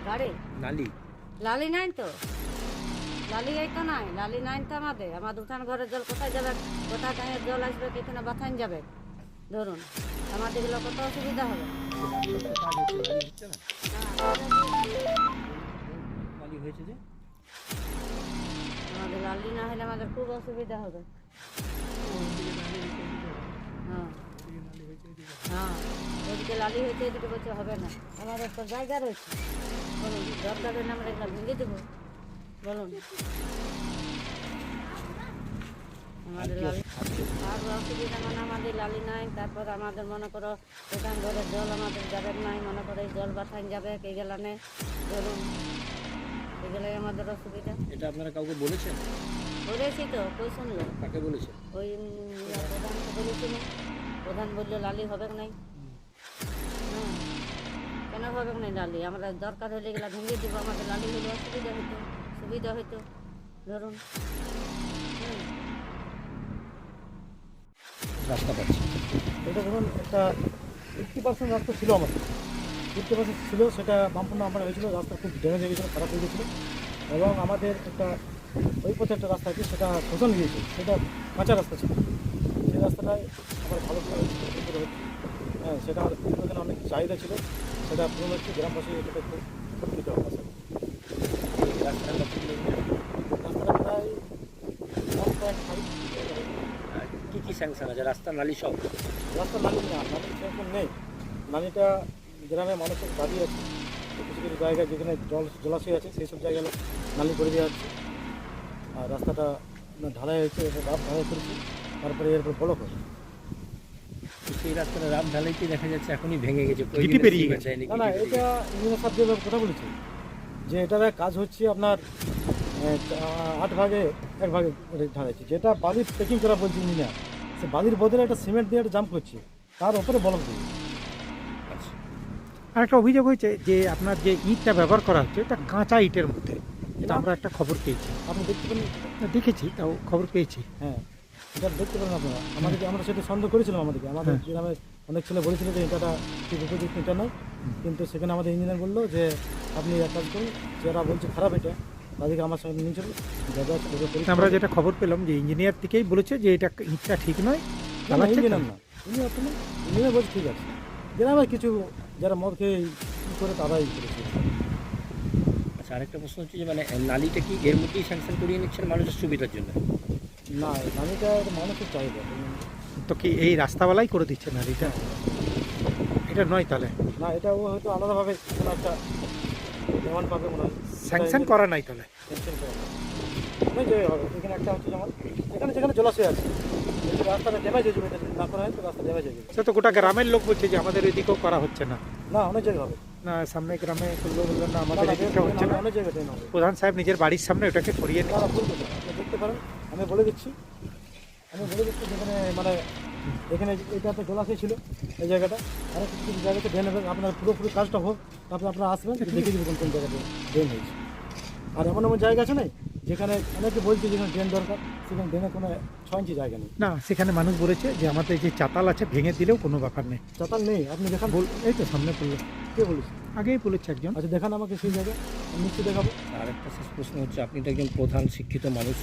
বাড়ি নালি লালি নাই তো, লালি এই তো নাই, লালি নাই তো আমাদের উঠান ঘরের জল কোথায় যাবে, কোথায় থেকে জল আসবে, এখানে বাথান যাবে। ধরুন আমাদের এগুলো কত অসুবিধা হবে। কাজ হচ্ছে, নালি হচ্ছে না, নালি হয়েছে যে আমাদের লালি না হলে আমাদের খুব অসুবিধা হবে। হ্যাঁ হ্যাঁ, ওইদিকে লালি হয়েছে, এদিকে বলছে হবে না। আমাদের তো জায়গা রয়েছে, বলুন দরকার হলে আমরা এগুলো ভেঙে দেবো, বলুন। আমাদের লালি আর অসুবিধা মানে আমাদের লালি নাই, তারপর আমাদের মনে করো দোকান ঘরের জল আমাদের যাবে নাই, মনে করো এই জল বাথান যাবে এই গেলানে, ধরুন এগুলোই আমাদের অসুবিধা। এটা আপনারা কাউকে বলেছেন? বলেছি তো, কই শুনলো? কাকে বলেছেন? ওই প্রধানকে বলেছিল, প্রধান বললো লালি হবে নাই। হ্যাঁ, কেন হবে নাই লালি? আমরা দরকার হলে এগুলো ভেঙে দেবো, আমাদের লালি হলে অসুবিধা হতো, সুবিধা হতো, ধরুন। রাস্তা পাচ্ছি, এটা ধরুন একটা 50% রাস্তা ছিল আমাদের, 50% ছিল, সেটা বামপন্ন আমার হয়েছিল, রাস্তা খুব ড্যামেজ হয়ে গেছিলো, খারাপ হয়ে গেছিলো। এবং আমাদের একটা ওই পথে একটা রাস্তা আছে, সেটা খোঁচানো গিয়েছে, সেটা কাঁচা রাস্তা ছিল, সেই রাস্তাটায় আবার ভালো করে হচ্ছে। হ্যাঁ, সেটা আমাদের এখানে অনেক চাহিদা ছিল, সেটা পূরণ হচ্ছে। গ্রামবাসী এটাতে খুব উপকৃত হবে। রাস্তাটা কত কিলোমিটার? রাস্তাটা প্রায় 1.5 কী কী স্যাংশন আছে? রাস্তা নালি সব? রাস্তা নালি না, নালির সেরকম নেই। নালিটা গ্রামের মানুষের দাবি আছে, কিছু কিছু জায়গায় যেখানে জলাশয় আছে সেই সব জায়গায় নালি করে দেওয়া হচ্ছে। আর রাস্তাটা ঢালাই হয়েছে, এটা রাত ঢালাই করেছে, তারপরে এরপর ব্লক হবে। সেই রাস্তাটা রাত ঢালাইতে দেখা যাচ্ছে এখনই ভেঙে গেছে, গিটি পেরিয়ে গেছে। না না, এটা ইঞ্জিনিয়ার সাহেব যেভাবে কথা বলেছে যে এটার কাজ হচ্ছে আপনার 8 ভাগে 1 ভাগে ঢালাইছে, যেটা বালির প্যাকিং করা বলছে ইঞ্জিনিয়ার, সে বালির বদলে একটা সিমেন্ট দিয়ে একটা জাম্প করছে, তার উপরে ব্লক দেবে। আচ্ছা, আর একটা অভিযোগ হয়েছে যে আপনার যে ইটটা ব্যবহার করা হচ্ছে এটা কাঁচা ইটের মধ্যে, এটা আমরা একটা খবর পেয়েছি। আপনি দেখতে পারেন? দেখেছি, তাও খবর পেয়েছি। হ্যাঁ, এটা দেখতে পারেন আপনারা। আমরা সেটা সন্দেহ করেছিলাম, আমাদের গ্রামে অনেক ছেলে বলেছিল যে এটাটা ঠিক উপযুক্ত এটা নয়, কিন্তু সেখানে আমাদের ইঞ্জিনিয়ার বললো যে আপনি এক কাজ করুন, যারা বলছে খারাপ এটা তাদেরকে আমার সঙ্গে নিয়ে চলুন। আমরা যেটা খবর পেলাম যে ইঞ্জিনিয়ার থেকেই বলেছে যে এটা ইটটা ঠিক নয়। ইঞ্জিনিয়ার না, ইঞ্জিনিয়ার বলছে ঠিক আছে, গ্রামের কিছু যারা মদ খেয়ে কী করে তারাই করেছে। আচ্ছা, আরেকটা প্রশ্ন হচ্ছে যে মানে নালিটা কি এর মধ্যেই স্যাংশন করিয়ে নিচ্ছেন মানুষের সুবিধার জন্য? না, নালিটা মানুষের চাহিদা। তো কি এই রাস্তাওয়ালাই করে দিচ্ছে না এটা নয় তাহলে? না, এটা ও হয়তো আলাদাভাবে কোনো একটা ডিমান্ড পাবে মনে হয়, স্যাংশন করা নাই তাহলে। এখানে একটা হচ্ছে যেমন এখানে যেখানে জলাশয় আছে, যদি রাস্তাটা ড্যামেজ হয়ে যাবে, এটা যদি না করা হয় তো রাস্তা ড্যামেজ হয়ে যাবে। সে তো গোটা গ্রামের লোক বলছে যে আমাদের এদিকেও করা হচ্ছে না। না, অনেক জায়গায় হবে না, সামনে গ্রামে করলো বললো না আমাদের এদিকে হচ্ছে না। অনেক জায়গায় ট্রেন হবে। প্রধান সাহেব নিজের বাড়ির সামনে ওটাকে সরিয়ে নিয়ে তারা ভুল করবে, আপনি দেখতে পারেন। আমি বলে দিচ্ছি যেখানে মানে এখানে এটা তো জলাশয় ছিল এই জায়গাটা, আর কিছু কিছু জায়গাতে ড্রেন হবে। আপনার পুরোপুরি কাজটা হোক, তারপরে আপনারা আসবেন, দেখে দেবেন কোন জায়গাতে ড্রেন হয়েছে। আর এমন এমন জায়গা আছে না যেখানে অনেকে বলছে যেখানে ড্রেন দরকার, সেখানে ড্রেনের কোনো 6 ইঞ্চি জায়গা নেই। না, সেখানে মানুষ বলেছে যে আমাদের যে চাতাল আছে ভেঙে দিলেও কোনো ব্যাপার নেই। চাতাল নেই, আপনি দেখান। এই তো সামনে পড়লো, কে বলেছে? আগেই বলেছে একজন। আচ্ছা, দেখান আমাকে সেই জায়গা, আমি নিশ্চয়ই দেখাবো। আর একটা শেষ প্রশ্ন হচ্ছে, আপনি তো একজন প্রধান শিক্ষিত মানুষ,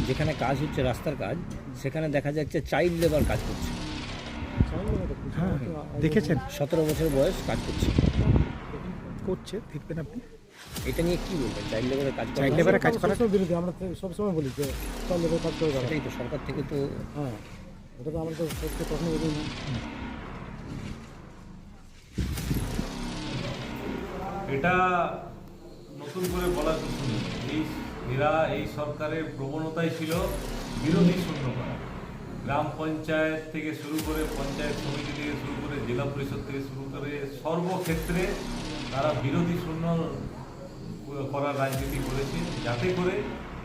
যেখানে কাজ হচ্ছে রাস্তার কাজ, সেখানে দেখা যাচ্ছে চাইল্ড লেবার কাজ করছে। হ্যাঁ, দেখেছেন? 17 বছর বয়স কাজ করছে। করছে, দেখবেন আপনি। এটা নিয়ে কি বলবেন? চাইল্ড লেবারের কাজ Child labor এর কাজ করা সবসময় বিরোধী, আমরা সবসময় বলি যে চাইল্ড লেবার কাজ করে যাবে। সেটাই তো, সরকার থেকে তো হ্যাঁ, এটা তো আমরা তো সত্যি কখনো বলি না। এটা নতুন করে বলার কিছু নেই। এই সরকারের প্রবণতাই ছিল বিরোধী শূন্য করা। গ্রাম পঞ্চায়েত থেকে শুরু করে, পঞ্চায়েত সমিতি থেকে শুরু করে, জেলা পরিষদ থেকে শুরু করে সর্বক্ষেত্রে তারা বিরোধী শূন্য করার রাজনীতি করেছে, যাতে করে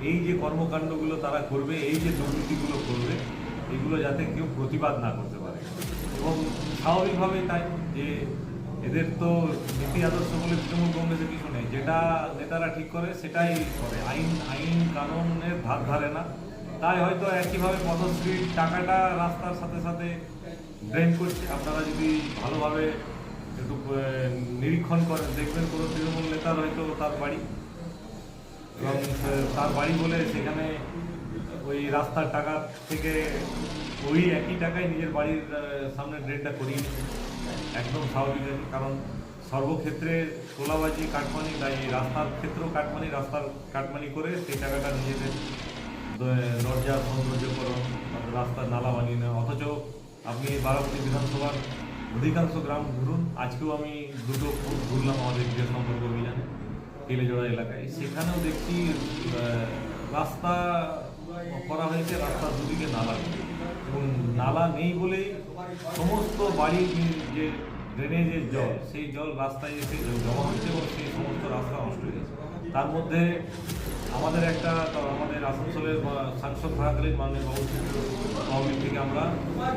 এই যে কর্মকাণ্ডগুলো তারা করবে, এই যে দুর্নীতিগুলো করবে, এগুলো যাতে কেউ প্রতিবাদ না করতে পারে। এবং স্বাভাবিকভাবেই তাই যে এদের তো নীতি আদর্শ বলে তৃণমূল কংগ্রেসের কিছু নেই, যেটা নেতারা ঠিক করে সেটাই করে, আইন কানুনের ধার ধারে না। তাই হয়তো একইভাবে পদশ্রীর টাকাটা রাস্তার সাথে সাথে ড্রেন করছে। আপনারা যদি ভালোভাবে একটু নিরীক্ষণ করেন, দেখবেন কোনো তৃণমূল নেতার হয়তো তার বাড়ি, এবং তার বাড়ি বলে সেখানে ওই রাস্তার টাকা থেকে ওই একই টাকায় নিজের বাড়ির সামনে ড্রেনটা করিয়ে নিচ্ছে। একদম স্বাভাবিক আছে, কারণ সর্বক্ষেত্রে তোলাবাজি কাটমানি, তাই এই রাস্তার ক্ষেত্রেও কাটমানি, রাস্তার কাটমানি করে সেই টাকাটা নিজেদের দরজা সৌন্দর্যকরণ, রাস্তার নালা বানিয়ে নেওয়া। অথচ আপনি বারাবতী বিধানসভার অধিকাংশ গ্রাম ঘুরুন, আজকেও আমি দুটো খুব ঘুরলাম আমাদের গৃহ সম্পর্ক অভিযানে কেলেজোড়া এলাকায়, সেখানেও দেখছি রাস্তা করা হয়েছে, রাস্তার দুদিকে নালা নেই। এবং নালা নেই বলেই সমস্ত বাড়ির যে ড্রেনেজের জল, সেই জল রাস্তায় এসে জমা হচ্ছে এবং সেই সমস্ত রাস্তা নষ্ট হয়ে গেছে। তার মধ্যে আমাদের আমাদের আসানসোলের সাংসদ থাকাকালীন মাননীয় তহবিল থেকে আমরা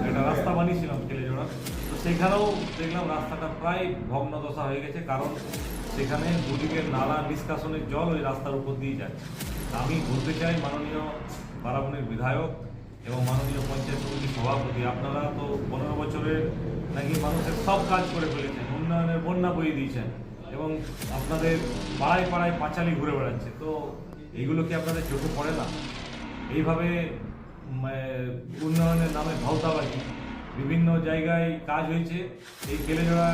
একটা রাস্তা বানিয়েছিলাম কেলেজোড়া, তো সেখানেও দেখলাম রাস্তাটা প্রায় ভগ্নদশা হয়ে গেছে, কারণ সেখানে দুদিকের নালা নিষ্কাশনের জল ওই রাস্তার উপর দিয়ে যাচ্ছে। আমি বলতে চাই মাননীয় বারাবণীর বিধায়ক এবং মাননীয় পঞ্চায়েত সমিতির সভাপতি, আপনারা তো 15 বছরের নাকি মানুষের সব কাজ করে ফেলেছেন, উন্নয়নের বন্যা বইয়ে দিয়েছেন এবং আপনাদের পাড়ায় পাড়ায় পাঁচালি ঘুরে বেড়াচ্ছে, তো এইগুলো কি আপনাদের চোখে পড়ে না? এইভাবে উন্নয়নের নামে ভাওতাবাজি, বিভিন্ন জায়গায় কাজ হয়েছে। এই কেলেজোড়া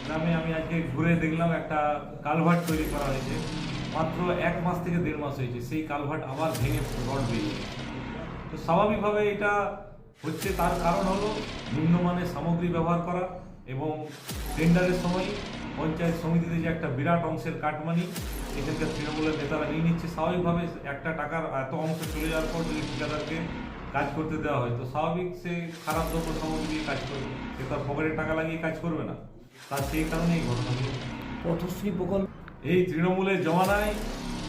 গ্রামে আমি আজকে ঘুরে দেখলাম একটা কালভার্ট তৈরি করা হয়েছে, মাত্র 1 মাস থেকে 1.5 মাস হয়েছে, সেই কালভার্ট আবার ভেঙে রড বেরিয়ে গেছে। তো স্বাভাবিকভাবে এটা হচ্ছে, তার কারণ হলো নিম্নমানের সামগ্রী ব্যবহার করা এবং টেন্ডারের সময় পঞ্চায়েত সমিতিতে যে একটা বিরাট অংশের কাটমানি এখানকার তৃণমূলের নেতারা নিয়ে নিচ্ছে। স্বাভাবিকভাবে একটা টাকার এত অংশ চলে যাওয়ার পর যদি ঠিকাদারকে কাজ করতে দেওয়া হয়, তো স্বাভাবিক সে খারাপ দ্রব্য সামগ্রী দিয়ে কাজ করবে, সে তার পকেটে টাকা লাগিয়ে কাজ করবে না। তার সেই কারণে এই ঘটনাগুলো। পথশ্রী প্রকল্প এই তৃণমূলের জমানায়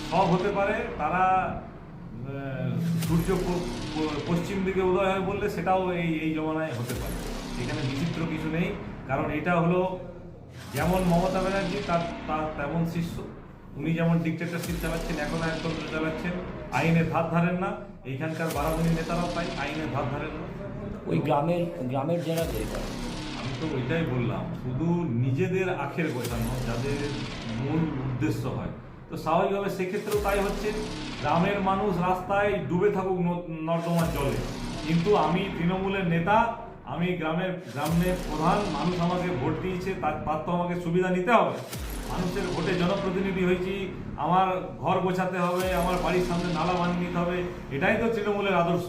সব হতে পারে, তারা সূর্য পশ্চিম দিকে উদয় হয় বললে সেটাও এই জমানায় হতে পারে। এখানে বিচিত্র কিছু নেই, কারণ এটা হলো যেমন মমতা ব্যানার্জি তার তেমন শিষ্য। উনি যেমন ডিক্টেটরশিপ চালাচ্ছেন, এখন একতন্ত্র চালাচ্ছেন, আইনের ধার ধারেন না। এইখানকার বারাবণী নেতারাও তাই আইনের ধার ধারেন না। ওই গ্রামের যারা দরকার, আমি তো ওইটাই বললাম, শুধু নিজেদের আখের গোছানো যাদের মূল উদ্দেশ্য হয়, তো স্বাভাবিকভাবে সেক্ষেত্রেও তাই হচ্ছে। গ্রামের মানুষ রাস্তায় ডুবে থাকুক নর্দমার জলে, কিন্তু আমি তৃণমূলের নেতা, আমি গ্রামের প্রধান, মানুষ আমাকে ভোট দিয়েছে, তার তো আমাকে সুবিধা নিতে হবে। মানুষের ভোটে জনপ্রতিনিধি হয়েছি, আমার ঘর গোছাতে হবে, আমার বাড়ির সামনে নালা বানিয়ে নিতে হবে, এটাই তো তৃণমূলের আদর্শ।